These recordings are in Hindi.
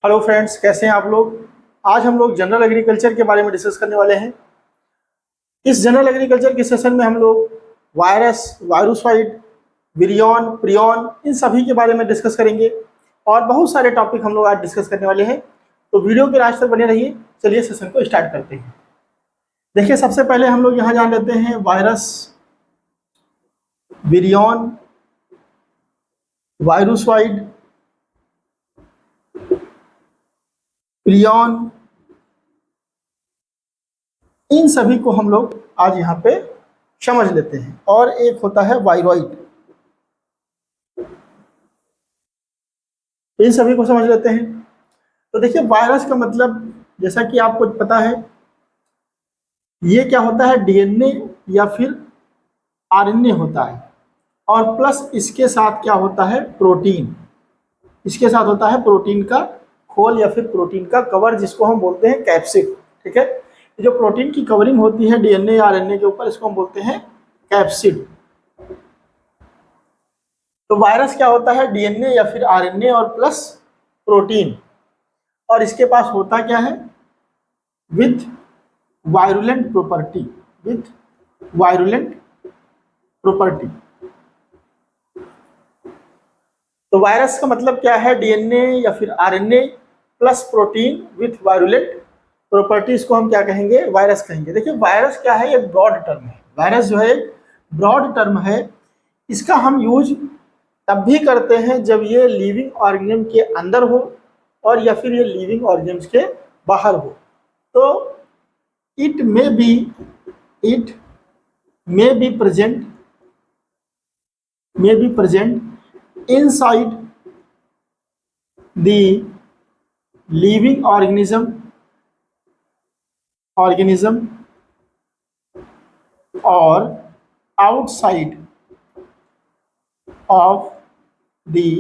हेलो फ्रेंड्स, कैसे हैं आप लोग। आज हम लोग जनरल एग्रीकल्चर के बारे में डिस्कस करने वाले हैं। इस जनरल एग्रीकल्चर के सेशन में हम लोग वायरस, वायरुसाइड, विरियन, प्रियन इन सभी के बारे में डिस्कस करेंगे और बहुत सारे टॉपिक हम लोग आज डिस्कस करने वाले हैं। तो वीडियो के लास्ट तक बने रहिए। चलिए सेशन को स्टार्ट करते हैं। देखिए, सबसे पहले हम लोग यहाँ जान लेते हैं वायरस, विरियन, वायरुसाइड, प्रियन, इन सभी को हम लोग आज यहाँ पे समझ लेते हैं। और एक होता है वायरॉइड, इन सभी को समझ लेते हैं। तो देखिए, वायरस का मतलब जैसा कि आपको पता है, ये क्या होता है, डीएनए या फिर आरएनए होता है और प्लस इसके साथ क्या होता है, प्रोटीन। इसके साथ होता है प्रोटीन का खोल या फिर प्रोटीन का कवर, जिसको हम बोलते हैं कैप्सिड। ठीक है, जो प्रोटीन की कवरिंग होती है डीएनए या आरएनए के ऊपर, इसको हम बोलते हैं कैप्सिड। तो वायरस क्या होता है, डीएनए या फिर आरएनए और प्लस प्रोटीन, और इसके पास होता क्या है, with virulent property, with virulent property. तो वायरस का मतलब क्या है, डीएनए या फिर RNA plus protein with virulent properties को हम क्या कहेंगे, वायरस कहेंगे। देखिए, वायरस क्या है, एक ब्रॉड टर्म है। वायरस जो है एक ब्रॉड टर्म है। इसका हम यूज तब भी करते हैं जब ये लिविंग ऑर्गेनिज्म के अंदर हो और या फिर ये लिविंग ऑर्गेनिज्म के बाहर हो। तो it may be present inside the living organism or outside of the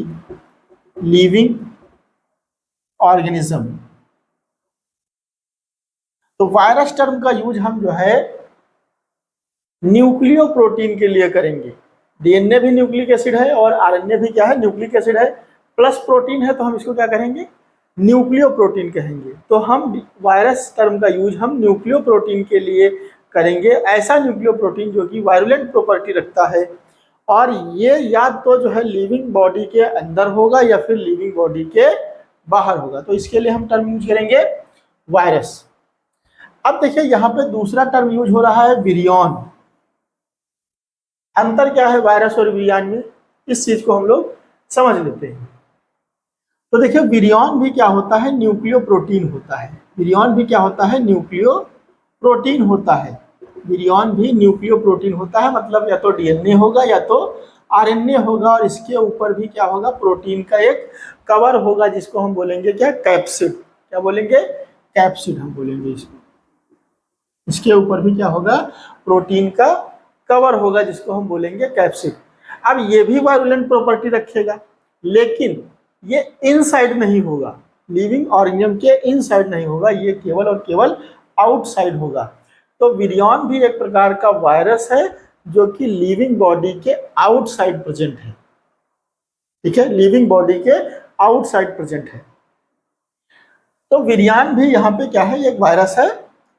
living organism। तो वायरस टर्म का यूज हम जो है न्यूक्लियो प्रोटीन के लिए करेंगे। डीएनए भी न्यूक्लिक एसिड है और आरएनए भी क्या है, न्यूक्लिक एसिड है, प्लस प्रोटीन है, तो हम इसको क्या करेंगे, न्यूक्लियो प्रोटीन कहेंगे। तो हम वायरस टर्म का यूज हम न्यूक्लियो प्रोटीन के लिए करेंगे, ऐसा न्यूक्लियो प्रोटीन जो कि वायरुलेंट प्रॉपर्टी रखता है और ये या तो जो है लिविंग बॉडी के अंदर होगा या फिर लिविंग बॉडी के बाहर होगा। तो इसके लिए हम टर्म यूज करेंगे वायरस। अब देखिए, यहाँ पे दूसरा टर्म यूज हो रहा है विरियन। अंतर क्या है वायरस और विरियन में, इस चीज को हम लोग समझ लेते हैं। तो देखिए, विरियन भी क्या होता है, न्यूक्लियो प्रोटीन होता है। विरियन भी क्या होता है, न्यूक्लियो प्रोटीन होता है। विरियन भी न्यूक्लियो प्रोटीन होता है, मतलब या तो डीएनए होगा या तो आरएनए होगा और इसके ऊपर भी क्या होगा, प्रोटीन का एक कवर होगा, जिसको हम बोलेंगे क्या, कैप्सिड। क्या बोलेंगे, कैप्सिड हम बोलेंगे इसको। इसके ऊपर भी क्या होगा, प्रोटीन का कवर होगा, जिसको हम बोलेंगे कैप्सिड। अब ये भी वायरुलेंट प्रॉपर्टी रखेगा, लेकिन ये इनसाइड नहीं होगा, लिविंग ऑर्गेनिज्म के इनसाइड नहीं होगा, ये केवल और केवल आउटसाइड होगा। तो विरियन भी एक प्रकार का वायरस है जो कि लिविंग बॉडी के आउटसाइड प्रेजेंट है। ठीक है, लिविंग बॉडी के आउटसाइड प्रेजेंट है। तो विरियन भी यहाँ पे क्या है, एक वायरस है,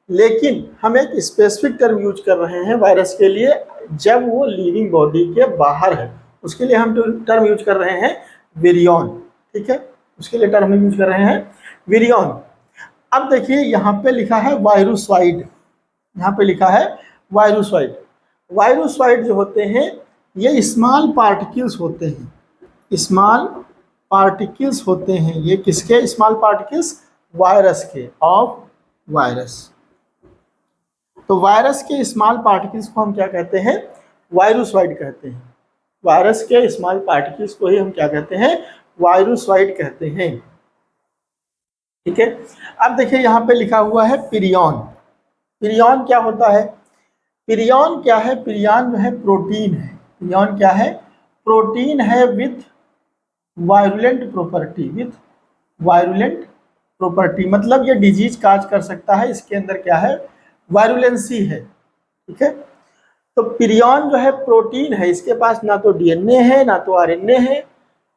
लेकिन हम एक स्पेसिफिक टर्म यूज कर रहे हैं वायरस के लिए, जब वो लिविंग बॉडी के बाहर है, उसके लिए हम टर्म यूज कर रहे हैं विरियन। ठीक है, उसके लिए टर्म हम यूज कर रहे हैं विरियन। अब देखिए, यहाँ पे लिखा है वायरुसाइड। यहाँ पे लिखा है वायरुसाइड। वायरुसाइड जो होते हैं ये स्मॉल पार्टिकल्स होते हैं, स्मॉल पार्टिकल्स होते हैं। ये किसके स्मॉल पार्टिकल्स, वायरस के, ऑफ वायरस। तो वायरस के स्मॉल पार्टिकल्स को हम क्या कहते हैं, वायरुसाइड कहते हैं। वायरस के स्मॉल पार्टिकल्स को ही हम क्या कहते हैं, वायरुसाइड कहते हैं। ठीक है, अब देखिए, यहाँ पे लिखा हुआ है पिरियन। पिरियन क्या होता है, पिरियन क्या है, पिरियन जो है प्रोटीन है। पिरियन क्या है, प्रोटीन है with virulent property, with virulent property, मतलब ये डिजीज काज कर सकता है, इसके अंदर क्या है, वायरुलेंसी है। ठीक है, तो पिरियन जो है प्रोटीन है, इसके पास ना तो डीएनए है ना तो आरएनए है,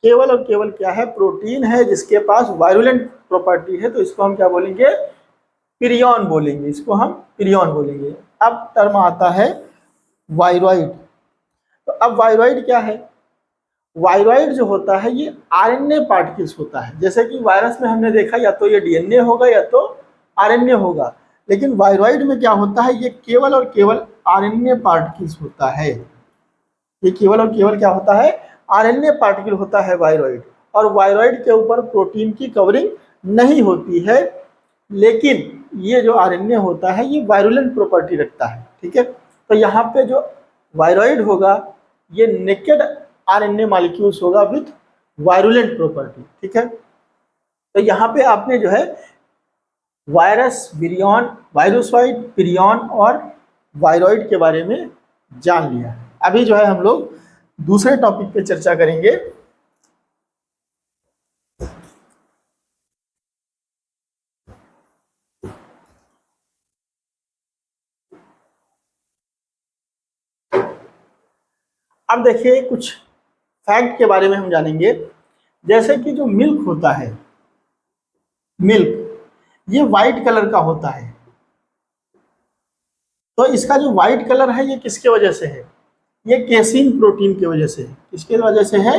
केवल और केवल क्या है, प्रोटीन है जिसके पास वायरुलेंट प्रॉपर्टी है, तो इसको हम क्या बोलेंगे, पिरियन बोलेंगे, इसको हम पिरियन बोलेंगे। अब टर्म आता है वायरॉइड। तो अब वायरॉइड क्या है, वायरॉइड जो होता है ये आरएनए पार्टिकल्स होता है। जैसे कि वायरस में हमने देखा या तो ये डीएनए होगा या तो आरएनए होगा, लेकिन वायरॉइड में क्या होता है, ये केवल और केवल आरएनए पार्टिकल्स होता है। ये केवल और केवल क्या होता है, आरएनए पार्टिकल होता है वायरॉइड। और वायरॉइड के ऊपर प्रोटीन की कवरिंग नहीं होती है, लेकिन ये जो आरएनए होता है ये वायरुलेंट प्रॉपर्टी रखता है। ठीक है, तो यहाँ पे जो वायरॉइड होगा ये नेकेड आरएनए मॉलिक्यूल्स होगा विथ वायरुलेंट प्रॉपर्टी। ठीक है, तो यहाँ पे आपने जो है वायरस, विरियन, वायरोसॉइड, पिरियन और वायरॉइड के बारे में जान लिया। अभी जो है हम लोग दूसरे टॉपिक पे चर्चा करेंगे। अब देखिए कुछ फैक्ट के बारे में हम जानेंगे। जैसे कि जो मिल्क होता है, मिल्क ये वाइट कलर का होता है। तो इसका जो वाइट कलर है ये किसके वजह से है, ये केसीन प्रोटीन की वजह से है। किसके वजह से है,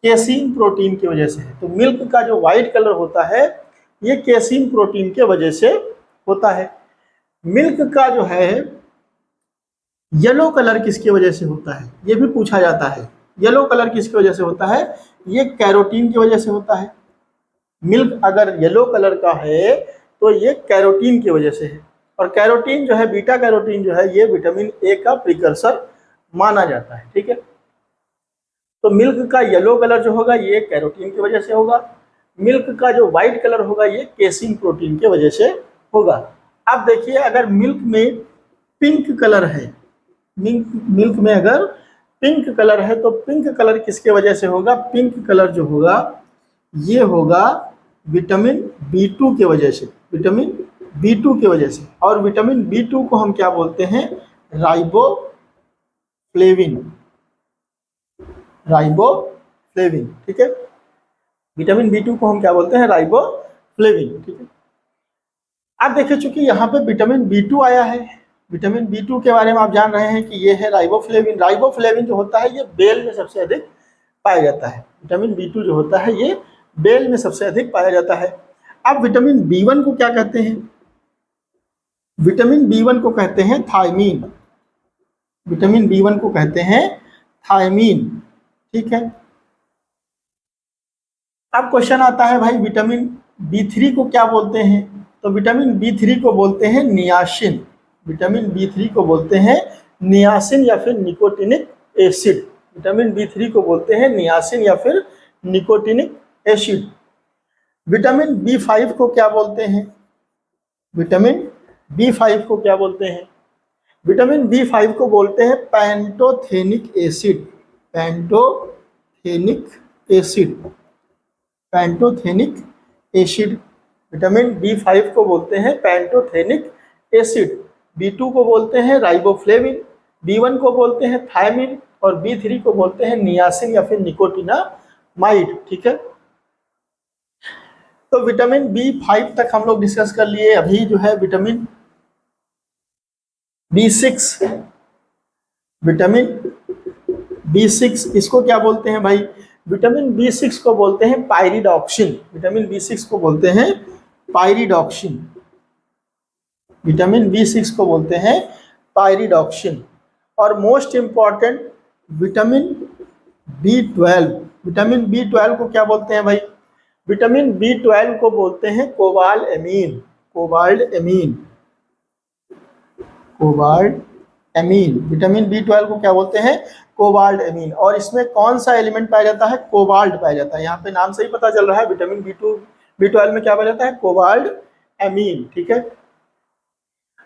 केसीन प्रोटीन की वजह से है। तो मिल्क का जो वाइट कलर होता है ये केसीन प्रोटीन के वजह से होता है। मिल्क का जो है येलो कलर किसकी वजह से होता है, ये भी पूछा जाता है। येलो कलर किसकी वजह से होता है, ये कैरोटीन की वजह से होता है। मिल्क अगर येलो कलर का है तो ये कैरोटीन की वजह से है। और कैरोटीन जो है, बीटा कैरोटीन जो है, ये विटामिन ए का प्रिकर्सर माना जाता है। ठीक है, तो मिल्क का येलो कलर जो होगा ये कैरोटीन की वजह से होगा। मिल्क का जो व्हाइट कलर होगा ये केसीन प्रोटीन की वजह से होगा। अब देखिए अगर मिल्क में पिंक कलर है, मिल्क में अगर पिंक कलर है तो पिंक कलर किसके वजह से होगा, पिंक कलर जो होगा ये होगा विटामिन B2 की वजह से, विटामिन B2 की वजह से। और विटामिन B2 को हम क्या बोलते हैं, राइबोफ्लेविन, राइबोफ्लेविन। ठीक है, विटामिन B2 को हम क्या बोलते हैं, राइबोफ्लेविन। ठीक है, अब देखिए चूंकि यहाँ पे विटामिन B2 आया है, विटामिन B2 के बारे में आप जान रहे हैं कि ये है राइबोफ्लेविन। राइबोफ्लेविन जो होता है ये बेल में सबसे अधिक पाया जाता है। विटामिन B2 जो होता है ये बेल में सबसे अधिक पाया जाता है। अब विटामिन B1 को क्या कहते हैं, विटामिन B1 को कहते हैं थायमीन, विटामिन B1 को कहते हैं थायमीन। ठीक है, अब क्वेश्चन आता है भाई विटामिन B3 को क्या बोलते हैं, तो विटामिन B3 को बोलते हैं नियासिन, विटामिन B3 को बोलते हैं नियासिन या फिर निकोटिनिक एसिड। विटामिन B3 को बोलते हैं नियासिन या फिर निकोटिनिक एसिड। विटामिन B5 को क्या बोलते हैं, विटामिन B5 को क्या बोलते हैं, विटामिन B5 को बोलते हैं pantothenic acid, pantothenic acid, pantothenic acid. Vitamin B5 को बोलते हैं पैंटोथेनिक एसिड। B2 को बोलते हैं राइबोफ्लेविन, B1 को बोलते हैं थायमिन और B3 को बोलते हैं नियासिन या फिर निकोटिनामाइड। ठीक है, तो विटामिन B5 तक हम लोग डिस्कस कर लिए। अभी जो है विटामिन B6, विटामिन B6 इसको क्या बोलते हैं भाई, विटामिन B6 को बोलते हैं पायरिडॉक्सिन, विटामिन B6 को बोलते हैं पायरिडॉक्सिन, विटामिन B6 को बोलते हैं पायरिडॉक्सिन। और most important vitamin B12, vitamin B12 को क्या बोलते हैं भाई, विटामिन B12 को बोलते हैं cobalt amine, cobalt amine, cobalt amine. Vitamin B12 को क्या बोलते हैं, कोबाल्ट एमीन। और इसमें कौन सा एलिमेंट पाया जाता है, कोबाल्ट पाया जाता है। यहाँ पे नाम से ही पता चल रहा है विटामिन B12 में क्या पाया जाता है, कोबाल्ट एमीन। ठीक है,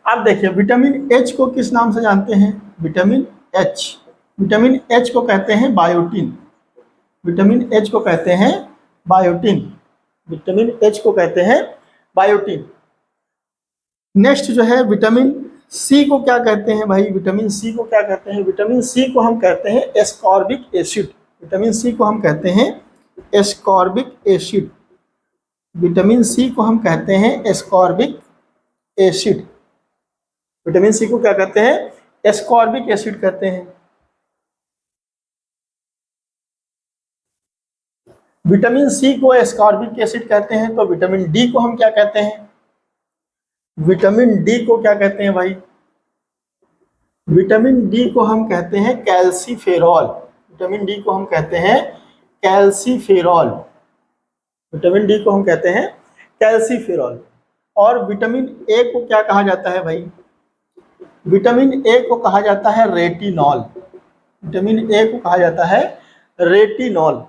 अब देखिए विटामिन H को किस नाम से जानते हैं, विटामिन H, विटामिन H को कहते हैं बायोटिन, विटामिन H को कहते हैं बायोटिन, विटामिन H को कहते हैं बायोटिन। नेक्स्ट जो है विटामिन C को क्या कहते हैं भाई, विटामिन C को क्या कहते हैं, विटामिन C को हम कहते हैं एस्कॉर्बिक एसिड, विटामिन C को हम कहते हैं एस्कॉर्बिक एसिड। विटामिन सी को हम कहते हैं एस्कॉर्बिक एसिड। विटामिन सी को क्या कहते हैं? एस्कॉर्बिक एसिड कहते हैं। विटामिन सी को एस्कॉर्बिक एसिड कहते हैं, तो विटामिन डी को हम क्या कहते हैं? विटामिन डी को क्या कहते हैं भाई? विटामिन डी को हम कहते हैं कैल्सीफेरॉल। विटामिन डी को हम कहते हैं कैल्सीफेरॉल। विटामिन डी को हम कहते हैं कैल्सीफेरॉल। और विटामिन ए को क्या कहा जाता है भाई? विटामिन ए को कहा जाता है रेटिनॉल। विटामिन ए को कहा जाता है रेटिनॉल।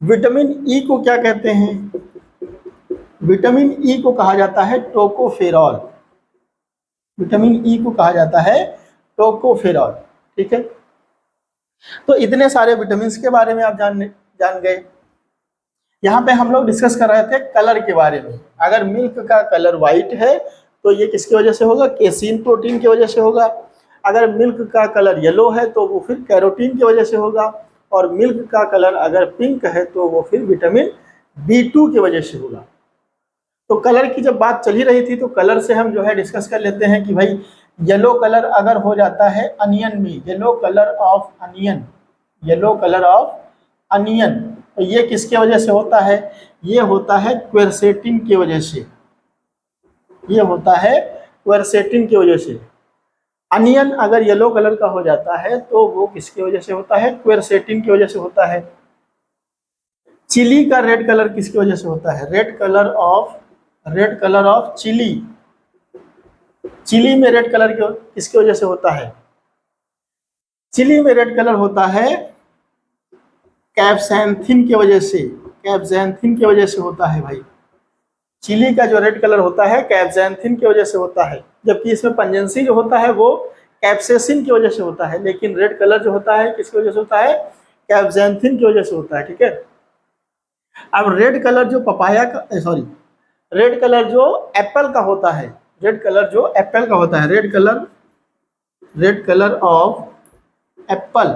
विटामिन ई को क्या कहते हैं? विटामिन ई को कहा जाता है टोकोफेरॉल। विटामिन ई को कहा जाता है टोकोफेरॉल। ठीक है, तो इतने सारे विटामिन के बारे में आप जान गए। यहाँ पे हम लोग डिस्कस कर रहे थे कलर के बारे में। अगर मिल्क का कलर व्हाइट है तो ये किसकी वजह से होगा? केसीन प्रोटीन की वजह से होगा। अगर मिल्क का कलर येलो है तो वो फिर कैरोटीन की वजह से होगा। और मिल्क का कलर अगर पिंक है तो वो फिर विटामिन B2 की वजह से होगा। तो कलर की जब बात चल ही रही थी तो कलर से हम जो है डिस्कस कर लेते हैं कि भाई येलो कलर अगर हो जाता है अनियन में, yellow colour of onion, yellow colour of onion, तो ये किसके वजह से होता है? ये होता है क्वेरसेटिन की वजह से। ये होता है क्वेरसेटिन की वजह से। अनियन अगर येलो कलर का हो जाता है तो वो किसकी वजह से होता है? क्वेरसेटिन की वजह से होता है। चिली का रेड कलर किसकी वजह से होता है? Red colour of chilli. Chilli में रेड कलर किसकी वजह से होता है? चिली में रेड कलर होता है कैप्सैंथिन की वजह से। कैप्सैंथिन की वजह से होता है भाई। चिली का जो रेड कलर होता है कैप्सैंथिन की वजह से होता है, जबकि इसमें पंजेंसी जो होता है वो कैप्सेसिन की वजह से होता है। लेकिन रेड कलर जो होता है किसकी वजह से होता है? कैप्सैंथिन की वजह से होता है। ठीक है, अब रेड कलर जो पपाया का रेड कलर जो एप्पल का होता है, रेड कलर जो एप्पल का होता है, रेड कलर ऑफ एप्पल,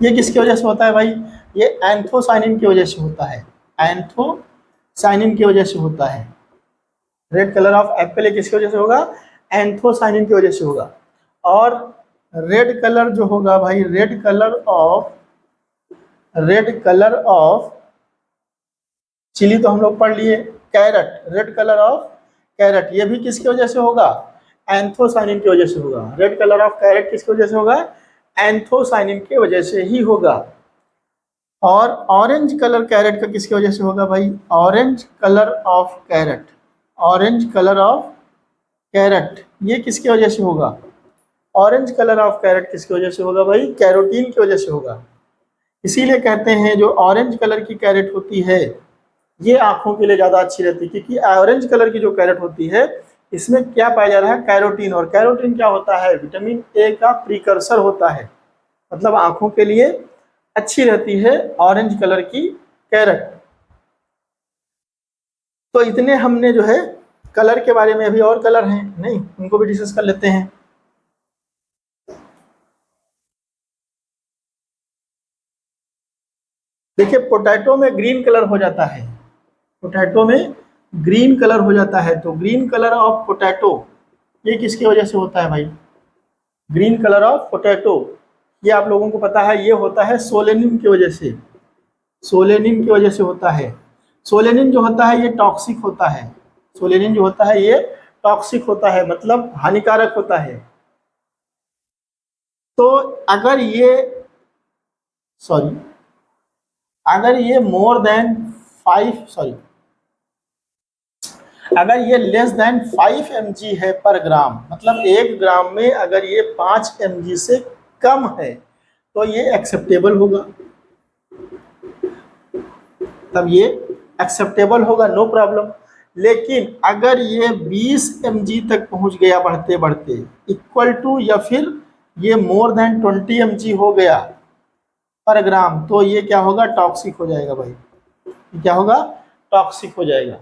ये किसकी वजह से होता है भाई? ये एंथोसाइनिन की वजह से होता है। एंथोसाइनिन की वजह से होता है। रेड कलर ऑफ एप्पल किसकी वजह से होगा? एंथोसाइनिन की वजह से होगा। और रेड कलर जो होगा भाई, रेड कलर ऑफ चिली तो हम लोग पढ़ लिए। Carrot, red colour of carrot, ये भी किसकी वजह से होगा? एंथोसाइनिन की वजह से होगा। रेड कलर ऑफ कैरेट किसकी वजह से होगा? एंथोसाइनिन की वजह से ही होगा। और ऑरेंज कलर कैरेट का किसकी वजह से होगा भाई? Orange colour of carrot, orange colour of carrot, ये किसकी वजह से होगा? ऑरेंज कलर ऑफ कैरेट किसकी वजह से होगा भाई? कैरोटीन की वजह से होगा। इसीलिए कहते हैं जो ऑरेंज कलर की कैरेट होती है ये आंखों के लिए ज़्यादा अच्छी रहती है, क्योंकि ऑरेंज कलर की जो कैरेट होती है इसमें क्या पाया जा रहा है? कैरोटीन। और कैरोटीन क्या होता है? विटामिन ए का प्रीकर्सर होता है, मतलब आंखों के लिए अच्छी रहती है ऑरेंज कलर की कैरेट। तो इतने हमने जो है कलर के बारे में, अभी और कलर हैं नहीं, उनको भी डिस्कस कर लेते हैं। देखिए पोटैटो में ग्रीन कलर हो जाता है, पोटैटो में ग्रीन कलर हो जाता है, तो ग्रीन कलर ऑफ पोटैटो ये किसकी वजह से होता है भाई? ग्रीन कलर ऑफ पोटैटो ये आप लोगों को पता है, ये होता है सोलेनिन की वजह से। सोलेनिन की वजह से होता है। सोलेनिन जो होता है ये टॉक्सिक होता है। सोलेनिन जो होता है ये टॉक्सिक होता है, मतलब हानिकारक होता है। तो अगर ये मोर देन 5 अगर ये लेस देन 5 mg है पर ग्राम, मतलब 1 ग्राम में अगर ये 5 mg से कम है तो ये एक्सेप्टेबल होगा, तब ये एक्सेप्टेबल होगा, नो प्रॉब्लम। लेकिन अगर ये 20 mg तक पहुंच गया बढ़ते बढ़ते इक्वल टू, या फिर ये मोर देन 20 mg हो गया पर ग्राम, तो ये क्या होगा? टॉक्सिक हो जाएगा भाई। क्या होगा? टॉक्सिक हो जाएगा।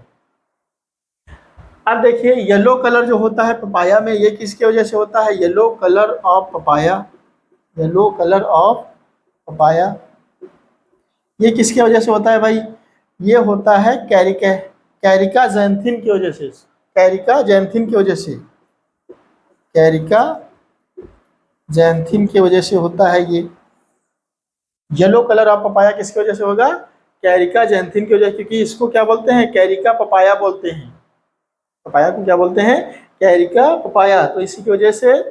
अब देखिए येलो कलर जो होता है पपाया में, ये किसकी वजह से होता है? Yellow colour of papaya, yellow colour of papaya ये किसकी वजह से होता है भाई? ये होता है कैरिका जैंथिन की वजह से, कैरिका जैंथिन की वजह से, कैरिका जैंथिन की वजह से होता है ये। येलो कलर ऑफ पपाया किसकी वजह से होगा? कैरिका जैंथिन की वजह से, क्योंकि इसको क्या बोलते हैं? कैरिका पपाया बोलते हैं। पपाया को क्या बोलते हैं? Carica papaya. तो इसी की वजह से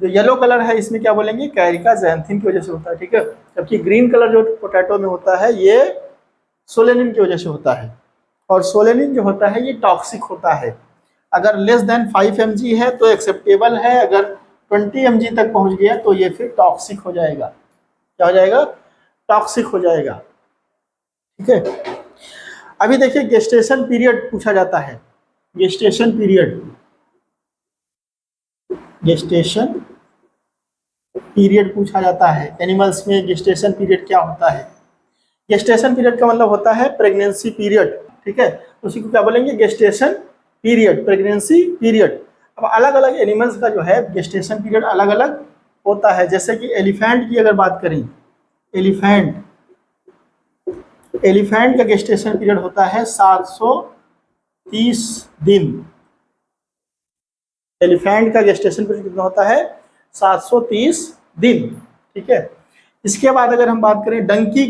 जो येलो कलर है इसमें क्या बोलेंगे? कैरिका जैंथिन की वजह से होता है, ठीक है। जबकि ग्रीन कलर जो पोटैटो में होता है ये सोलेनिन की वजह से होता है, और सोलेनिन जो होता है ये टॉक्सिक होता है। अगर लेस देन 5 mg है तो एक्सेप्टेबल है, अगर 20 mg तक पहुंच गया तो ये फिर टॉक्सिक हो जाएगा। क्या हो जाएगा? टॉक्सिक हो जाएगा, ठीक है। अभी देखिए गेस्टेशन पीरियड पूछा जाता है। गेस्टेशन पीरियड, गेस्टेशन पीरियड पूछा जाता है। एनिमल्स में गेस्टेशन पीरियड क्या होता है? गेस्टेशन पीरियड का मतलब होता है प्रेगनेंसी पीरियड, ठीक है। उसी को क्या बोलेंगे? Gestation period, pregnancy period. अब अलग अलग एनिमल्स का जो है गेस्टेशन पीरियड अलग अलग होता है। जैसे कि एलिफेंट की अगर बात करें, एलिफेंट का गेस्टेशन पीरियड होता है 730 दिन। एलिफेंट का गेस्टेशन पीरियड कितना होता है? 730 दिन, ठीक है। इसके बाद अगर हम बात करें डंकी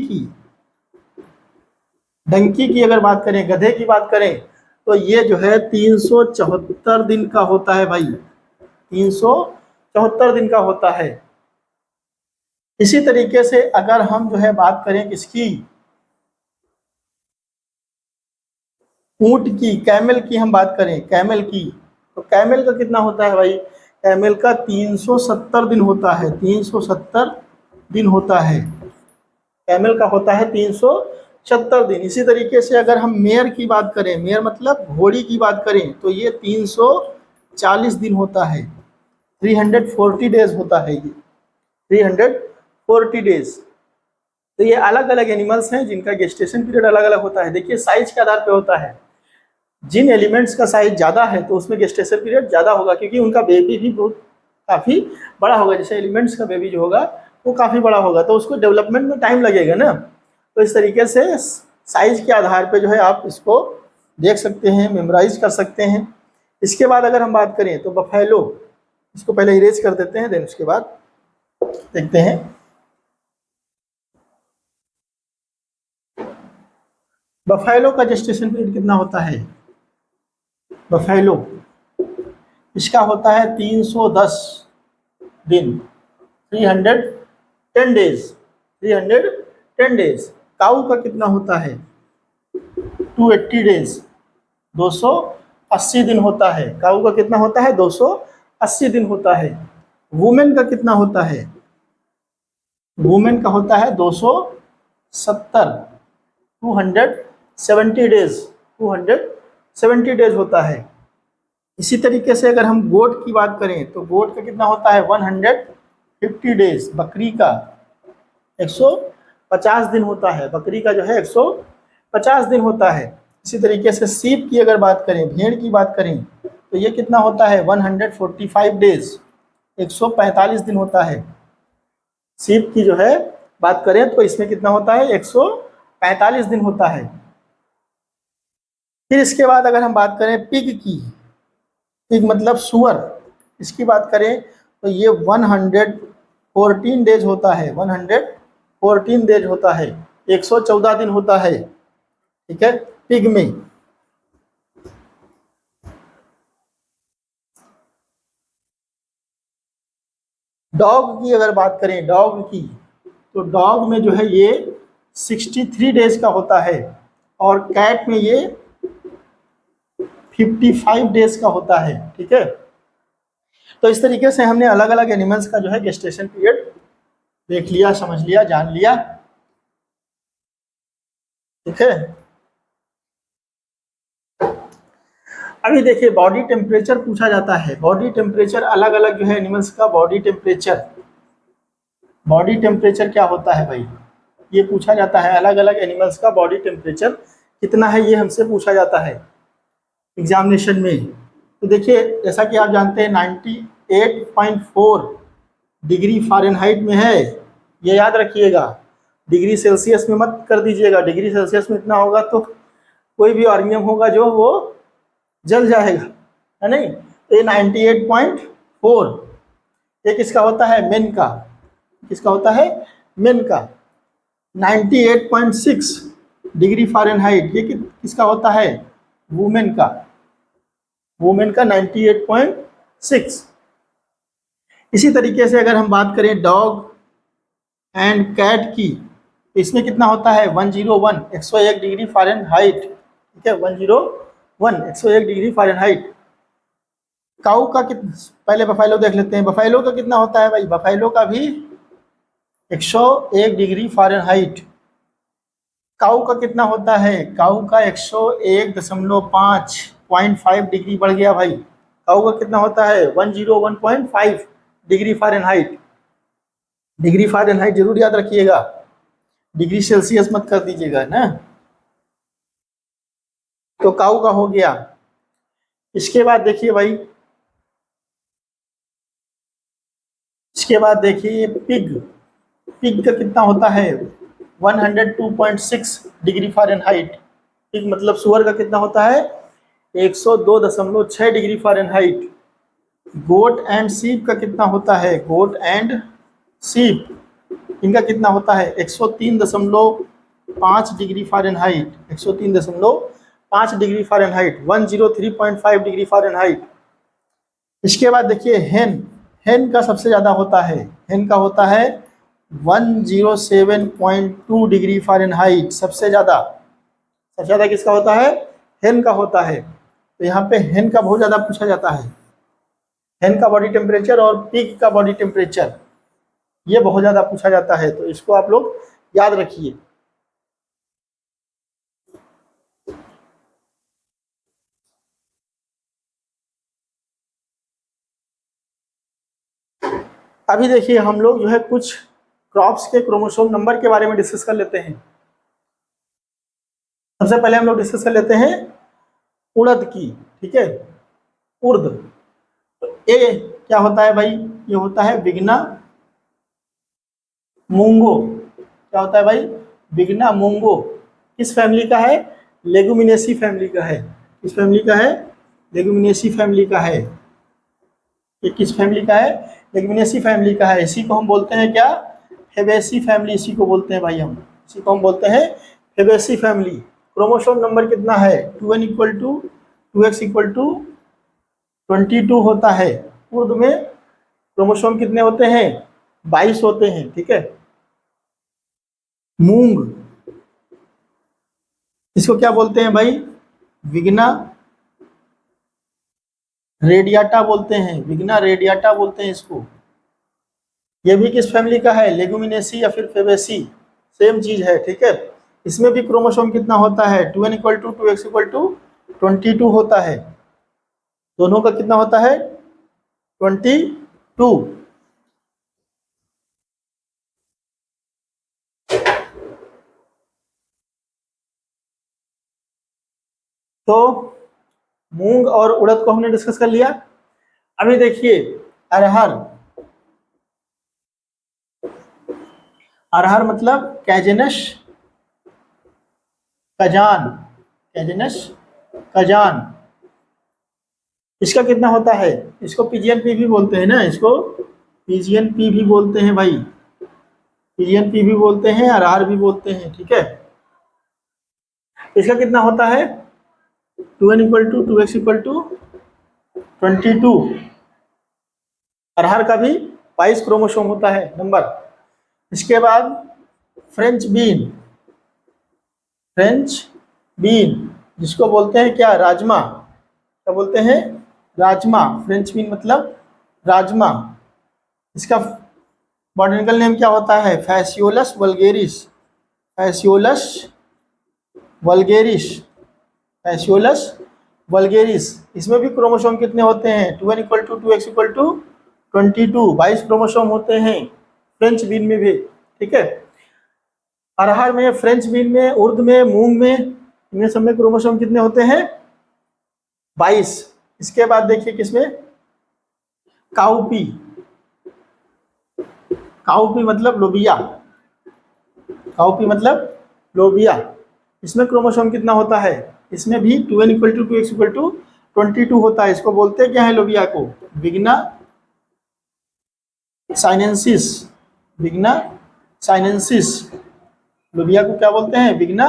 की अगर बात करें, गधे की बात करें, तो ये जो है 374 दिन का होता है भाई, 374 दिन का होता है। इसी तरीके से अगर हम जो है बात करें किसकी? ऊंट की, कैमल की हम बात करें, कैमल की, तो कैमल का कितना होता है भाई? कैमल का 370 दिन होता है, 370 दिन होता है। कैमल का होता है 370 दिन। इसी तरीके से अगर हम मेयर की बात करें, मेयर मतलब घोड़ी की बात करें, तो ये 340 दिन होता है, 340 डेज होता है ये, 340 डेज। तो ये अलग अलग एनिमल्स हैं जिनका गेस्टेशन पीरियड अलग अलग होता है। देखिए साइज के आधार पे होता है, जिन एलिमेंट्स का साइज ज़्यादा है तो उसमें गेस्टेशन पीरियड ज़्यादा होगा, क्योंकि उनका बेबी भी बहुत काफ़ी बड़ा होगा। जैसे एलिमेंट्स का बेबी जो होगा वो काफ़ी बड़ा होगा, तो उसको डेवलपमेंट में टाइम लगेगा ना। तो इस तरीके से साइज के आधार पे जो है आप इसको देख सकते हैं, मेमोराइज कर सकते हैं। इसके बाद अगर हम बात करें तो बफेलो, इसको पहले इरेज कर देते हैं, देन उसके बाद देखते हैं। बफेलो का जेस्टेशन पीरियड कितना होता है? बफेलो, इसका होता है 310 दिन, 310 डेज, 310 डेज। काऊ का कितना होता है? 280 डेज, 280 दिन होता है। काऊ का कितना होता है? 280 दिन होता है। वुमेन का कितना होता है? वुमेन का होता है 270, 270 डेज, 270 डेज होता है। इसी तरीके से अगर हम गोट की बात करें तो गोट का कितना होता है? 150 डेज। बकरी का 150 दिन होता है, बकरी का जो है 150 दिन होता है। इसी तरीके से सीप की अगर बात करें, भेड़ की बात करें, तो ये कितना होता है? 145 डेज, 145 दिन होता है। सीप की जो है बात करें तो इसमें कितना होता है? 145 दिन होता है। फिर इसके बाद अगर हम बात करें पिग की, पिग मतलब सुअर, इसकी बात करें तो ये 114 डेज होता है, 114 डेज होता है, 114 दिन होता है, ठीक है, पिग में। डॉग की अगर बात करें, डॉग की, तो डॉग में जो है ये 63 डेज का होता है, और कैट में ये 55 डेज का होता है, ठीक है। तो इस तरीके से हमने अलग अलग एनिमल्स का जो है गेस्टेशन पीरियड देख लिया, समझ लिया, जान लिया, ठीक है। अभी देखिए बॉडी टेम्परेचर पूछा जाता है। बॉडी टेम्परेचर अलग अलग जो है एनिमल्स का बॉडी टेम्परेचर क्या होता है भाई, ये पूछा जाता है। अलग अलग एनिमल्स का बॉडी टेम्परेचर कितना है ये हमसे पूछा जाता है एग्जामिनेशन में। तो देखिए जैसा कि आप जानते हैं 98.4 डिग्री फ़ारेनहाइट में है, ये याद रखिएगा। डिग्री सेल्सियस में मत कर दीजिएगा, डिग्री सेल्सियस में इतना होगा तो कोई भी ऑर्गेनिज्म होगा जो वो जल जाएगा, है नहीं। तो ये 98.4 ये किसका होता है, मेन का। किसका होता है, मेन का। 98.6 डिग्री फ़ारेनहाइट ये किसका होता है, वुमेन का। वुमेन का 98.6। इसी तरीके से अगर हम बात करें डॉग एंड कैट की, तो इसमें कितना होता है 101 101 डिग्री फ़ारेनहाइट, ठीक है 101 101 डिग्री फ़ारेनहाइट। काऊ का कितना, पहले बफेलो देख लेते हैं, बफेलो का कितना होता है भाई, बफेलो का भी 101 डिग्री फ़ारेनहाइट। काऊ का कितना होता है, काऊ का 101.5 डिग्री बढ़ गया भाई। काऊ का कितना होता है 101.5 डिग्री फ़ारेनहाइट। डिग्री फ़ारेनहाइट जरूर याद रखिएगा, डिग्री सेल्सियस मत कर दीजिएगा ना। तो काऊ का हो गया। इसके बाद देखिए भाई, इसके बाद देखिए पिग। पिग का कितना होता है 102.6 डिग्री फ़ारेनहाइट। पिग मतलब सुअर का कितना होता है 102.6 डिग्री फ़ारेनहाइट। गोट एंड सीप का कितना होता है, गोट एंड सीप इनका कितना होता है 103.5 degree Fahrenheit. 103.5 degree Fahrenheit, 103.5 degree Fahrenheit. इसके बाद देखिए हेन। हेन का सबसे ज़्यादा होता है, हेन का होता है 107.2 डिग्री फ़ारेनहाइट। सबसे ज़्यादा किसका होता है, हेन का होता है। तो यहाँ पे हेन का बहुत ज़्यादा पूछा जाता है, हेन का बॉडी टेम्परेचर और पिग का बॉडी टेम्परेचर ये बहुत ज़्यादा पूछा जाता है, तो इसको आप लोग याद रखिए। अभी देखिए हम लोग जो है कुछ क्रॉप्स के क्रोमोसोम नंबर के बारे में डिस्कस कर लेते हैं। सबसे पहले हम लोग डिस्कस कर लेते हैं उड़द की, ठीक है, उर्द। तो ए क्या होता है भाई, ये होता है बिगना मूंगो। क्या होता है भाई, बिगना मूंगो। किस फैमिली का है, लेगुमिनेसी फैमिली का है। किस फैमिली का है, लेगुमिनेसी फैमिली का है। ये किस फैमिली का है, लेगुमिनेसी फैमिली का है। इसी को हम बोलते हैं क्या, फेबेसी फैमिली, इसी को बोलते हैं भाई हम, इसी को हम बोलते हैं फेबेसी फैमिली। क्रोमोसोम नंबर कितना है 2n equal to 2x equal to 22 होता है। उर्द में क्रोमोसोम कितने होते हैं 22 होते हैं, ठीक है। मूंग, इसको क्या बोलते हैं भाई, विग्ना रेडियाटा बोलते हैं, विग्ना रेडियाटा बोलते हैं इसको। ये भी किस फैमिली का है, लेगुमिनेसी या फिर फेबेसी, सेम चीज है, ठीक है। इसमें भी क्रोमोसोम कितना होता है 2n equal to 2x equal to 22 होता है। दोनों का कितना होता है 22। तो मूंग और उड़द को हमने डिस्कस कर लिया। अभी देखिए अरहर। अरहर मतलब कैजेनस कजान, कैजेनस कजान। इसका कितना होता है, इसको पिजियन पी भी बोलते हैं ना, इसको पिजियन पी भी बोलते हैं भाई, पिजियन पी भी बोलते हैं, अरहर भी बोलते हैं, ठीक है। इसका कितना होता है 2n equal to 2x equal to 22। अरहर का भी 22 क्रोमोसोम होता है नंबर। इसके बाद फ्रेंच बीन, फ्रेंच बीन जिसको बोलते हैं क्या, राजमा। क्या बोलते हैं, राजमा। फ्रेंच बीन मतलब राजमा। इसका बॉटनिकल नेम क्या होता है, Phaseolus vulgaris, Phaseolus vulgaris, Phaseolus vulgaris. इसमें भी क्रोमोसोम कितने होते हैं 2n equal to 2x equal to 22, 22 chromosome होते हैं फ्रेंच बीन में भी, ठीक है। अरहर में, फ्रेंच बीन में, उर्द में, मूंग में, इनमें सब में क्रोमोसोम कितने होते हैं 22। इसके बाद देखिए किसमें, काउपी। काउपी मतलब लोबिया, काउपी मतलब लोबिया। इसमें क्रोमोसोम कितना होता है? इसमें भी 2n equal to 2x equal to 22 होता है। इसको बोलते हैं क्या है लोबिया को? विग्ना साइनेंसिस। विग्ना साइनेंसिस, लोबिया को क्या बोलते हैं? विग्ना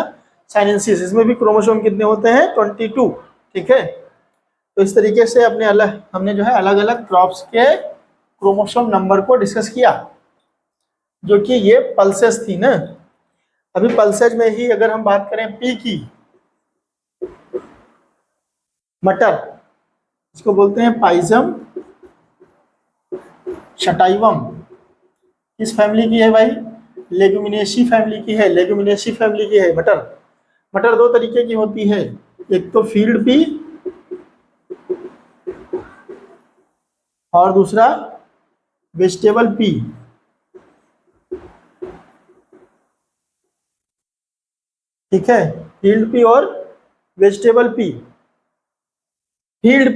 साइनेंसिस। इसमें भी क्रोमोसोम कितने होते हैं? 22। ठीक है, तो इस तरीके से हमने जो है अलग अलग क्रॉप्स के क्रोमोसोम नंबर को डिस्कस किया, जो कि ये पल्सेस थी ना। अभी पल्सेज में ही अगर हम बात करें पी की, मटर, इसको बोलते हैं पाइजम शटाइवम। किस फैमिली की है भाई? लेगुमिनेसी फैमिली की है। लेगुमिनेसी फैमिली की है मटर। मटर दो तरीके की होती है, एक तो फील्ड पी और दूसरा वेजिटेबल पी। ठीक है, फील्ड पी और वेजिटेबल पी। फील्ड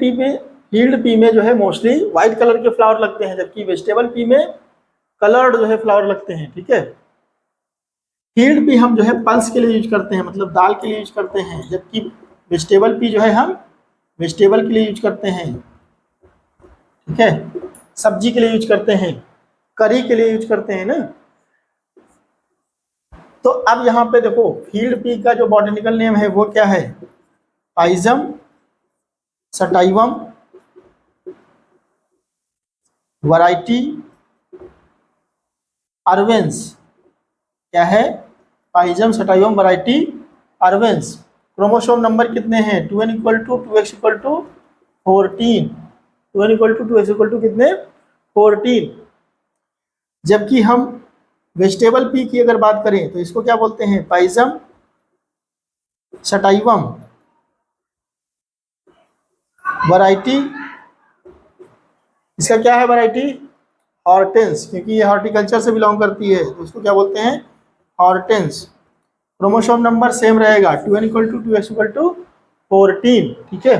पी में जो है मोस्टली व्हाइट कलर के फ्लावर लगते हैं, जबकि वेजिटेबल पी में कलर्ड जो है फ्लावर लगते हैं। ठीक है, फील्ड पी हम जो है पल्स के लिए यूज करते हैं, मतलब दाल के लिए यूज करते हैं, जबकि वेजिटेबल पी जो है हम वेजिटेबल के लिए यूज करते हैं। ठीक है, सब्जी के लिए यूज करते हैं, करी के लिए यूज करते हैं ना। तो अब यहाँ पे देखो फील्ड पी का जो बॉटनिकल नेम है वो क्या है? Pisum sativum, variety arvense. क्या है? Pisum sativum variety arvense. Chromosome number कितने हैं? 2n equal to 2x equal to 14। 2n equal to 2x equal to कितने? 14। जबकि हम वेजिटेबल पी की अगर बात करें तो इसको क्या बोलते हैं? पाइजम सटाइवम वैरायटी। इसका क्या है वैरायटी? हॉर्टेंस, क्योंकि ये हॉर्टिकल्चर से बिलोंग करती है तो इसको क्या बोलते हैं? हॉर्टेंस। क्रोमोसोम नंबर सेम रहेगा, 2n equal to 2x equal to 14। ठीक है,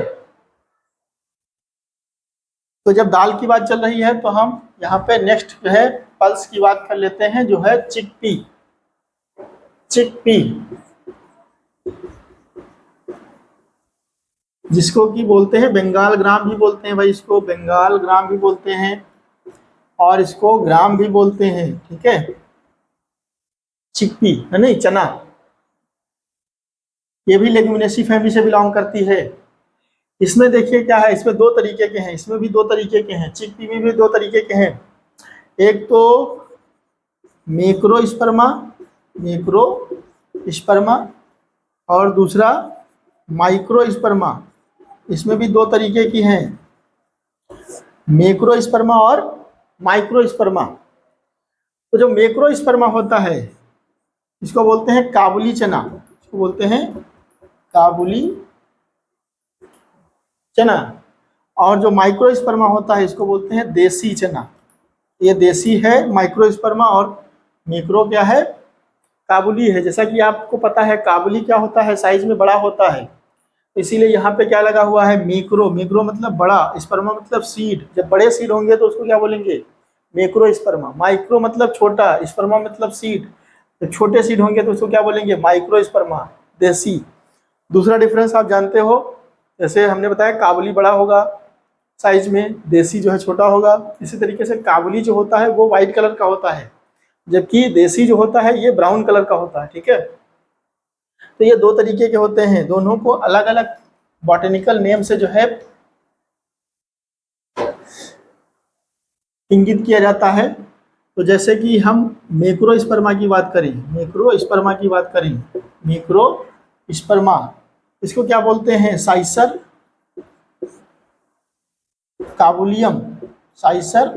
तो जब दाल की बात चल रही है तो हम यहाँ पे नेक्स्ट जो है पल्स की बात कर लेते हैं, जो है चिकपी। चिकपी जिसको कि बोलते हैं बंगाल ग्राम भी बोलते हैं भाई, इसको बंगाल ग्राम भी बोलते हैं और इसको ग्राम भी बोलते हैं। ठीक है, चिकपी है नहीं, चना, ये भी लेग्यूमिनेसी फैमिली से बिलोंग करती है। इसमें देखिए क्या है, इसमें दो तरीके के हैं, इसमें भी दो तरीके के हैं, चिकपी में भी दो तरीके के हैं। एक तो मैक्रोस्पर्मा, मैक्रोस्पर्मा, और दूसरा माइक्रोस्पर्मा। इसमें भी दो तरीके की हैं, मैक्रोस्पर्मा और माइक्रोस्पर्मा। तो जो मैक्रोस्पर्मा होता है इसको बोलते हैं काबुली चना, इसको बोलते हैं काबुली चना। और जो माइक्रोस्पर्मा होता है इसको बोलते हैं देसी चना। ये देसी है माइक्रोस्पर्मा, और मैक्रो क्या है? काबुली है। जैसा कि आपको पता है काबुली क्या होता है? साइज में बड़ा होता है, इसीलिए यहाँ पे क्या लगा हुआ है? मैक्रो। मैक्रो मतलब बड़ा, स्पर्मा मतलब सीड। जब बड़े सीड होंगे तो उसको क्या बोलेंगे? मैक्रोस्पर्मा। माइक्रो मतलब छोटा, स्पर्मा मतलब सीड। जब छोटे सीड होंगे तो उसको क्या बोलेंगे? माइक्रोस्पर्मा, देसी। दूसरा डिफरेंस आप जानते हो, जैसे हमने बताया काबुली बड़ा होगा साइज में, देसी जो है छोटा होगा। इसी तरीके से काबुली जो होता है वो व्हाइट कलर का होता है, जबकि देसी जो होता है ये ब्राउन कलर का होता है। ठीक है, तो ये दो तरीके के होते हैं, दोनों को अलग अलग बॉटनिकल नेम से जो है इंगित किया जाता है। तो जैसे कि हम मैक्रोस्पर्मा की बात करें, मैक्रोस्पर्मा की बात करें, मैक्रोस्पर्मा इसको क्या बोलते हैं? साइसर काबुलियम, साइसर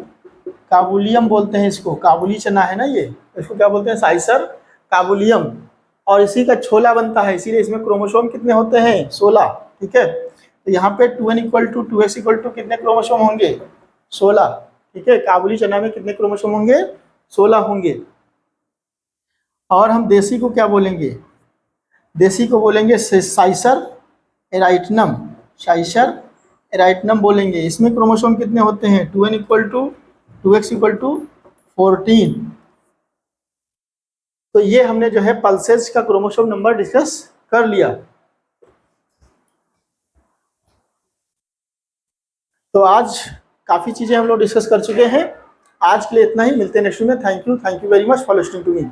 काबुलियम बोलते हैं इसको। काबुली चना है ना ये, इसको क्या बोलते हैं? साइसर काबुलियम। और इसी का छोला बनता है, इसीलिए इसमें क्रोमोसोम कितने होते हैं? 16। ठीक है, तो यहाँ पे 2n equal to 2x equal to कितने क्रोमोसोम होंगे? 16। ठीक है, काबुली चना में कितने क्रोमोसोम होंगे? 16 होंगे। और हम देसी को क्या बोलेंगे? देसी को बोलेंगे साइसर एराइटनम, साइसर एराइटनम बोलेंगे। इसमें क्रोमोसोम कितने होते हैं? 2n equal to 2x equal to 14। तो ये हमने जो है पल्सेस का क्रोमोसोम नंबर डिस्कस कर लिया। तो आज काफी चीजें हम लोग डिस्कस कर चुके हैं। आज के लिए इतना ही, मिलते हैं नेक्स्ट में। Thank you very much for listening to me.